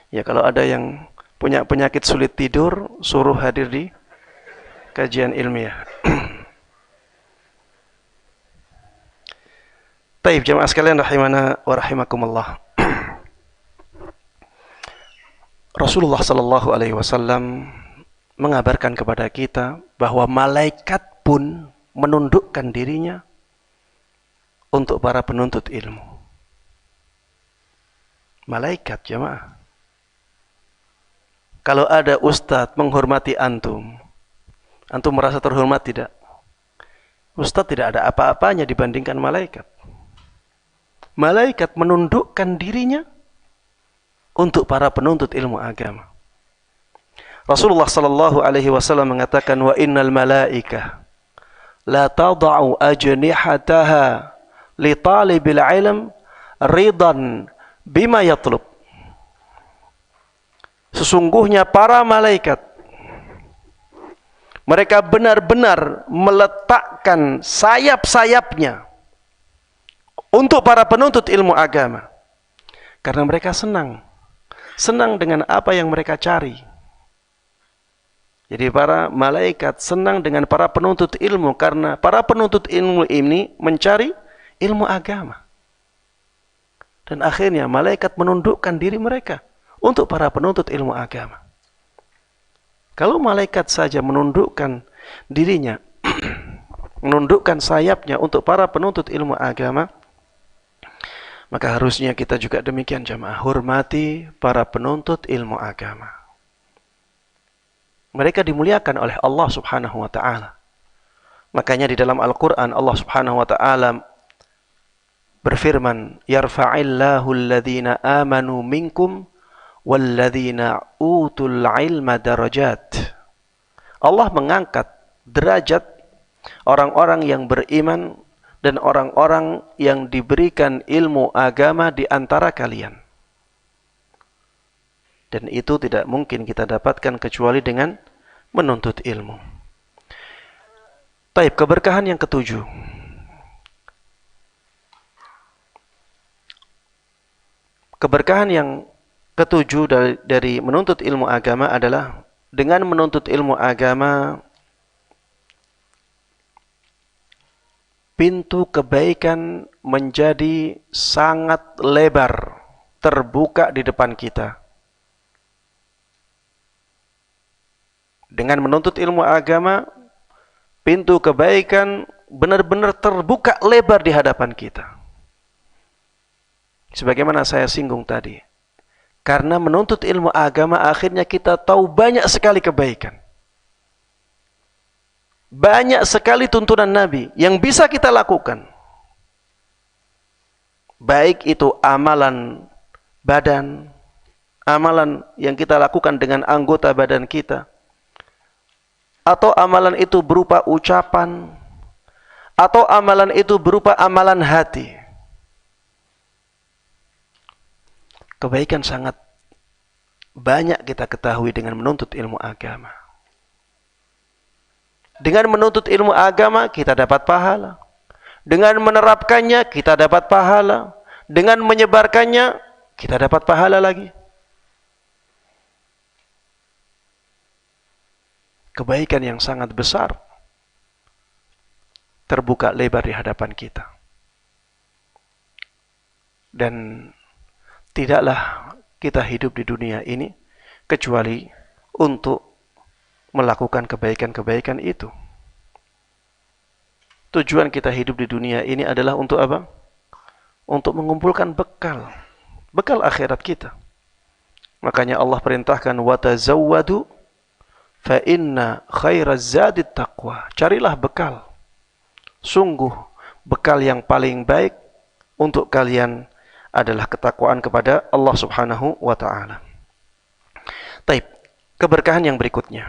Ya, kalau ada yang punya penyakit sulit tidur, suruh hadir di kajian ilmiah. Taib jamaah sekalian rahimana wa rahimakumullah. Rasulullah sallallahu alaihi wasallam mengabarkan kepada kita bahwa malaikat pun menundukkan dirinya untuk para penuntut ilmu. Malaikat jamaah. Kalau ada ustadz menghormati antum, antum merasa terhormat tidak? Ustadz tidak ada apa-apanya dibandingkan malaikat. Malaikat menundukkan dirinya untuk para penuntut ilmu agama. Rasulullah sallallahu alaihi wasallam mengatakan, wa innal malaikah la tada'u ajnihataha li talibil ilm ridan bima yatlub. Sesungguhnya para malaikat, mereka benar-benar meletakkan sayap-sayapnya untuk para penuntut ilmu agama. Karena mereka senang dengan apa yang mereka cari. Jadi para malaikat senang dengan para penuntut ilmu, karena para penuntut ilmu ini mencari ilmu agama. Dan akhirnya malaikat menundukkan diri mereka untuk para penuntut ilmu agama. Kalau malaikat saja menundukkan dirinya, menundukkan sayapnya untuk para penuntut ilmu agama, maka harusnya kita juga demikian jamaah. Hormati para penuntut ilmu agama. Mereka dimuliakan oleh Allah subhanahu wa ta'ala. Makanya di dalam Al-Quran Allah subhanahu wa ta'ala berfirman, yarfa'illahu alladhina amanu minkum walladzina utul ilma darajat. Allah mengangkat derajat orang-orang yang beriman dan orang-orang yang diberikan ilmu agama di antara kalian. Dan itu tidak mungkin kita dapatkan kecuali dengan menuntut ilmu. Taib, keberkahan yang ketujuh. Keberkahan yang ketujuh dari menuntut ilmu agama adalah dengan menuntut ilmu agama pintu kebaikan menjadi sangat lebar, terbuka di depan kita. Dengan menuntut ilmu agama, pintu kebaikan benar-benar terbuka lebar di hadapan kita. Sebagaimana saya singgung tadi. Karena menuntut ilmu agama akhirnya kita tahu banyak sekali kebaikan. Banyak sekali tuntunan Nabi yang bisa kita lakukan. Baik itu amalan badan, amalan yang kita lakukan dengan anggota badan kita, atau amalan itu berupa ucapan, atau amalan itu berupa amalan hati. Kebaikan sangat banyak kita ketahui dengan menuntut ilmu agama. Dengan menuntut ilmu agama kita dapat pahala. Dengan menerapkannya kita dapat pahala. Dengan menyebarkannya kita dapat pahala lagi. kebaikan yang sangat besar terbuka lebar di hadapan kita. Dan tidaklah kita hidup di dunia ini kecuali untuk melakukan kebaikan-kebaikan itu. Tujuan kita hidup di dunia ini adalah untuk apa? Untuk mengumpulkan bekal akhirat kita. Makanya Allah perintahkan watazawwadu fa inna khairaz zadit taqwa. Carilah bekal. Sungguh bekal yang paling baik untuk kalian adalah ketakwaan kepada Allah Subhanahu wa taala. Taib, keberkahan yang berikutnya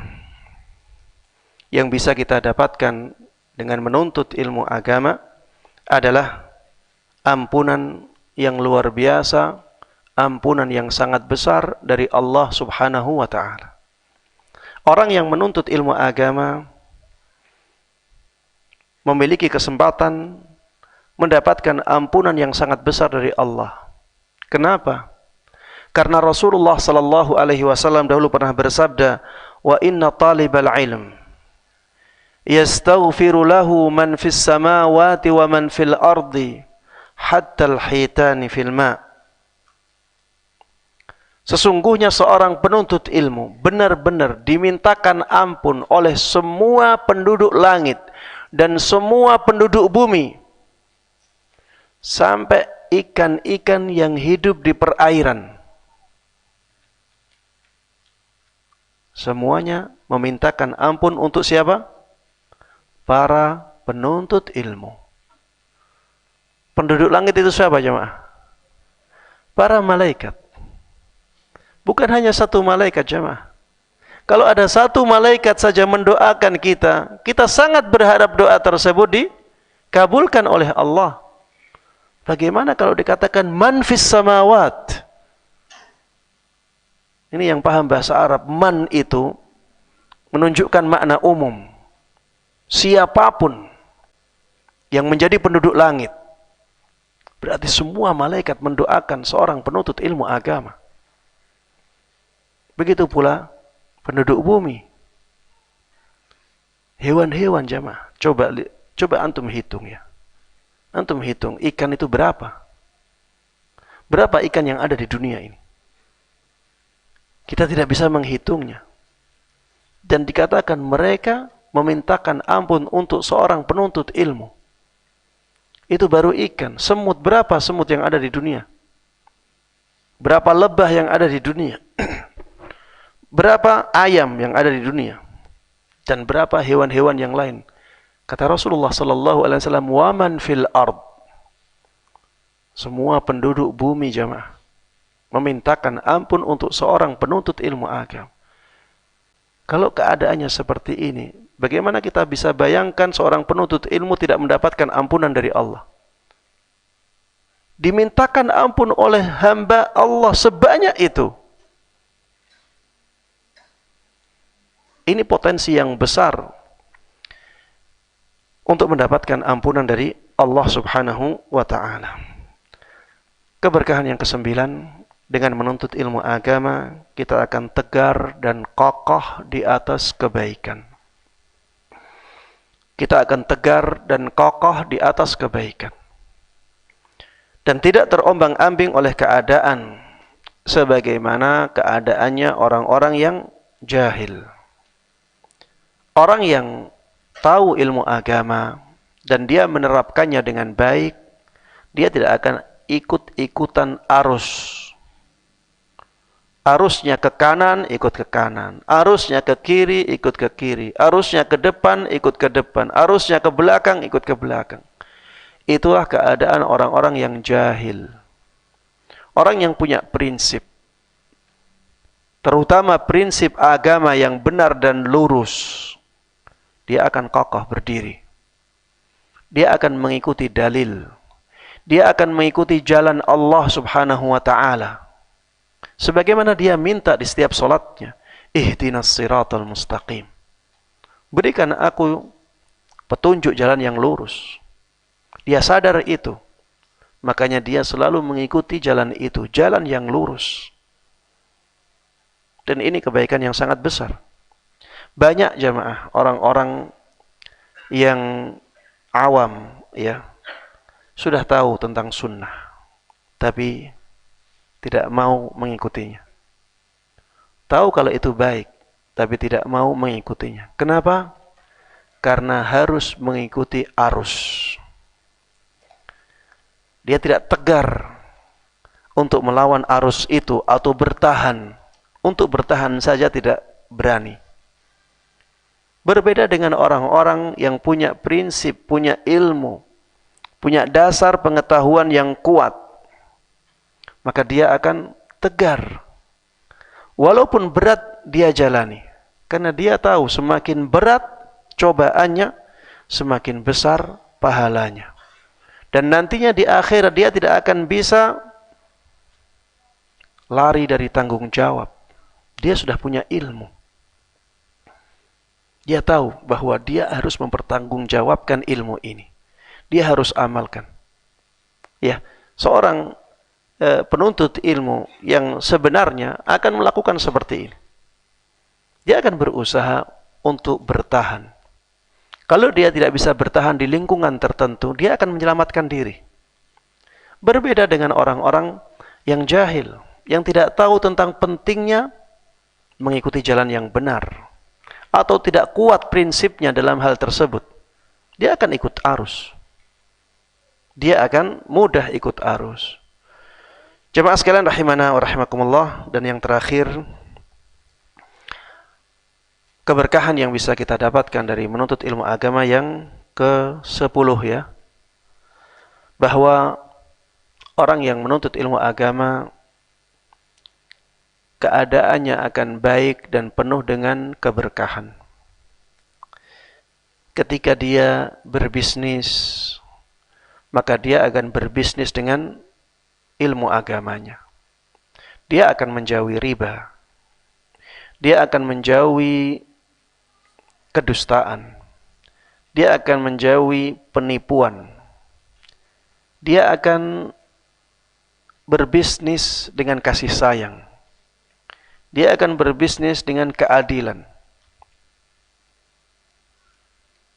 yang bisa kita dapatkan dengan menuntut ilmu agama adalah ampunan yang luar biasa, ampunan yang sangat besar dari Allah Subhanahu wa taala. Orang yang menuntut ilmu agama memiliki kesempatan mendapatkan ampunan yang sangat besar dari Allah. Kenapa? Karena Rasulullah sallallahu alaihi wasallam dahulu pernah bersabda, "Wa inna talibal ilm yastaghfiru lahu man fis samawati wa man fil ardi hatta al-hitani fil ma." Sesungguhnya seorang penuntut ilmu benar-benar dimintakan ampun oleh semua penduduk langit dan semua penduduk bumi, sampai ikan-ikan yang hidup di perairan. Semuanya memintakan ampun untuk siapa? Para penuntut ilmu. Penduduk langit itu siapa jemaah? Para malaikat. Bukan hanya satu malaikat jemaah. Kalau ada satu malaikat saja mendoakan kita, kita sangat berharap doa tersebut dikabulkan oleh Allah. Bagaimana kalau dikatakan man fis samawat? Ini yang paham bahasa Arab. Man itu menunjukkan makna umum. Siapapun yang menjadi penduduk langit. Berarti semua malaikat mendoakan seorang penuntut ilmu agama. Begitu pula penduduk bumi. Hewan-hewan jamaah. Coba antum hitung ya. Antum hitung ikan itu berapa? Berapa ikan yang ada di dunia ini? Kita tidak bisa menghitungnya. Dan dikatakan mereka memintakan ampun untuk seorang penuntut ilmu. Itu baru ikan. Semut, berapa semut yang ada di dunia? Berapa lebah yang ada di dunia? Berapa ayam yang ada di dunia? Dan berapa hewan-hewan yang lain? Kata Rasulullah sallallahu alaihi wasallam, "Wa man fil ard." Semua penduduk bumi jamaah memintakan ampun untuk seorang penuntut ilmu agama. Kalau keadaannya seperti ini, bagaimana kita bisa bayangkan seorang penuntut ilmu tidak mendapatkan ampunan dari Allah? Dimintakan ampun oleh hamba Allah sebanyak itu. Ini potensi yang besar untuk mendapatkan ampunan dari Allah Subhanahu wa ta'ala. Keberkahan yang kesembilan, dengan menuntut ilmu agama, kita akan tegar dan kokoh di atas kebaikan. Kita akan tegar dan kokoh di atas kebaikan. Dan tidak terombang-ambing oleh keadaan, sebagaimana keadaannya orang-orang yang jahil. Orang yang tahu ilmu agama dan dia menerapkannya dengan baik, dia tidak akan ikut-ikutan arus. Arusnya ke kanan, ikut ke kanan. Arusnya ke kiri, ikut ke kiri. Arusnya ke depan, ikut ke depan. Arusnya ke belakang, ikut ke belakang. Itulah keadaan orang-orang yang jahil. Orang yang punya prinsip. Terutama prinsip agama yang benar dan lurus. Dia akan kokoh berdiri. Dia akan mengikuti dalil. Dia akan mengikuti jalan Allah Subhanahu wa ta'ala. Sebagaimana dia minta di setiap solatnya, ihdinas siratal mustaqim. Berikan aku petunjuk jalan yang lurus. Dia sadar itu. Makanya dia selalu mengikuti jalan itu, jalan yang lurus. Dan ini kebaikan yang sangat besar. Banyak jamaah orang-orang yang awam ya, sudah tahu tentang sunnah tapi tidak mau mengikutinya. Tahu kalau itu baik tapi tidak mau mengikutinya. Kenapa? Karena harus mengikuti arus. Dia tidak tegar untuk melawan arus itu atau bertahan. Untuk bertahan saja tidak berani. Berbeda dengan orang-orang yang punya prinsip, punya ilmu, punya dasar pengetahuan yang kuat. Maka dia akan tegar. Walaupun berat dia jalani. Karena dia tahu semakin berat cobaannya, semakin besar pahalanya. Dan nantinya di akhirat dia tidak akan bisa lari dari tanggung jawab. Dia sudah punya ilmu. Dia tahu bahwa dia harus mempertanggungjawabkan ilmu ini. Dia harus amalkan. Ya, seorang penuntut ilmu yang sebenarnya akan melakukan seperti ini. Dia akan berusaha untuk bertahan. Kalau dia tidak bisa bertahan di lingkungan tertentu, dia akan menyelamatkan diri. Berbeda dengan orang-orang yang jahil, yang tidak tahu tentang pentingnya mengikuti jalan yang benar, atau tidak kuat prinsipnya dalam hal tersebut. Dia akan ikut arus. Dia akan mudah ikut arus. Jemaah sekalian rahimana wa rahimakumullah, dan yang terakhir, keberkahan yang bisa kita dapatkan dari menuntut ilmu agama yang ke-10 ya. Bahwa orang yang menuntut ilmu agama keadaannya akan baik dan penuh dengan keberkahan. Ketika dia berbisnis, maka dia akan berbisnis dengan ilmu agamanya. Dia akan menjauhi riba. Dia akan menjauhi kedustaan. Dia akan menjauhi penipuan. Dia akan berbisnis dengan kasih sayang. Dia akan berbisnis dengan keadilan.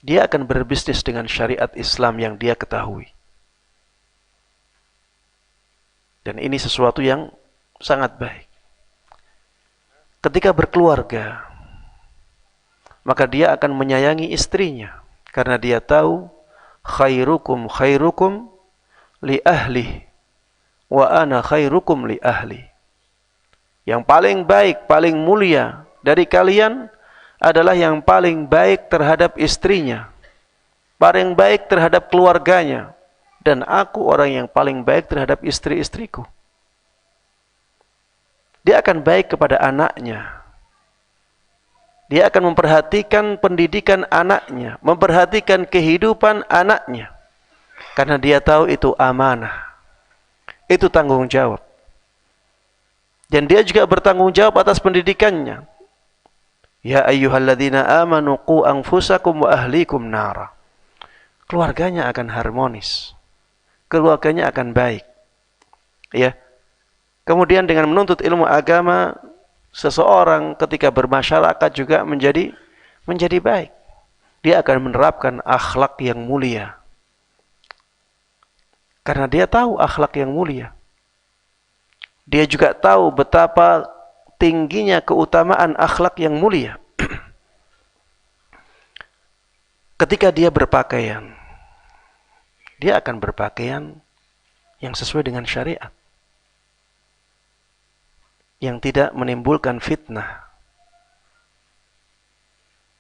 Dia akan berbisnis dengan syariat Islam yang dia ketahui. Dan ini sesuatu yang sangat baik. Ketika berkeluarga, maka dia akan menyayangi istrinya. Karena dia tahu, khairukum khairukum li ahli, wa ana khairukum li ahli. Yang paling baik, paling mulia dari kalian adalah yang paling baik terhadap istrinya, paling baik terhadap keluarganya, dan aku orang yang paling baik terhadap istri-istriku. Dia akan baik kepada anaknya. Dia akan memperhatikan pendidikan anaknya, memperhatikan kehidupan anaknya. Karena dia tahu itu amanah. Itu tanggung jawab. Dan dia juga bertanggung jawab atas pendidikannya. Ya ayyuhalladzina amanu qu anfusakum wa ahlikum nara. Keluarganya akan harmonis. Keluarganya akan baik. Ya. Kemudian dengan menuntut ilmu agama, seseorang ketika bermasyarakat juga menjadi baik. Dia akan menerapkan akhlak yang mulia. Karena dia tahu akhlak yang mulia. Dia juga tahu betapa tingginya keutamaan akhlak yang mulia. Ketika dia berpakaian, dia akan berpakaian yang sesuai dengan syariat. Yang tidak menimbulkan fitnah.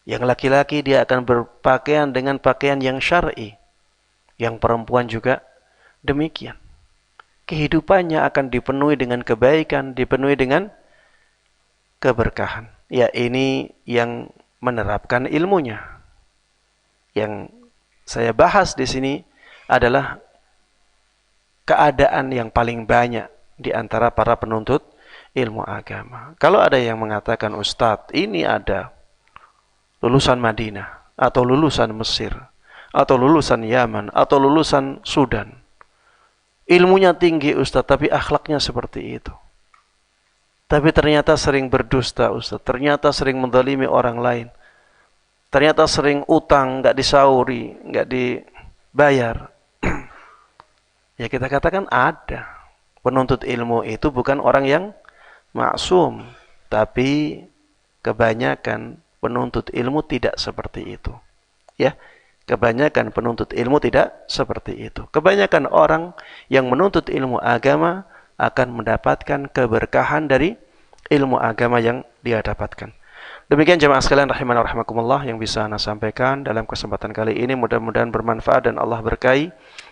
Yang laki-laki dia akan berpakaian dengan pakaian yang syar'i. Yang perempuan juga demikian. Kehidupannya akan dipenuhi dengan kebaikan, dipenuhi dengan keberkahan. Ya, ini yang menerapkan ilmunya. Yang saya bahas di sini adalah keadaan yang paling banyak di antara para penuntut ilmu agama. Kalau ada yang mengatakan, Ustadz, ini ada lulusan Madinah, atau lulusan Mesir, atau lulusan Yaman, atau lulusan Sudan. Ilmunya tinggi Ustadz, tapi akhlaknya seperti itu. Tapi ternyata sering berdusta Ustadz, ternyata sering menzalimi orang lain. ternyata sering utang, nggak disauri, nggak dibayar. Ya kita katakan ada. Penuntut ilmu itu bukan orang yang maksum, tapi kebanyakan penuntut ilmu tidak seperti itu. Ya, kebanyakan penuntut ilmu tidak seperti itu. Kebanyakan orang yang menuntut ilmu agama akan mendapatkan keberkahan dari ilmu agama yang dia dapatkan. Demikian jemaah sekalian rahimana rahimakumullah yang bisa ana sampaikan dalam kesempatan kali ini, mudah-mudahan bermanfaat dan Allah berkahi.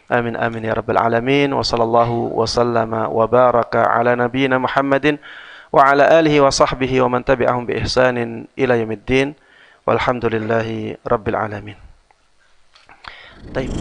Amin amin ya rabbal alamin. Wa sallallahu wa sallama wa baraka ala nabiyyina Muhammadin wa ala alihi wa sahbihi wa man tabi'ahum bi ihsanin ila yaumiddin. Walhamdulillahi rabbil alamin. Baik.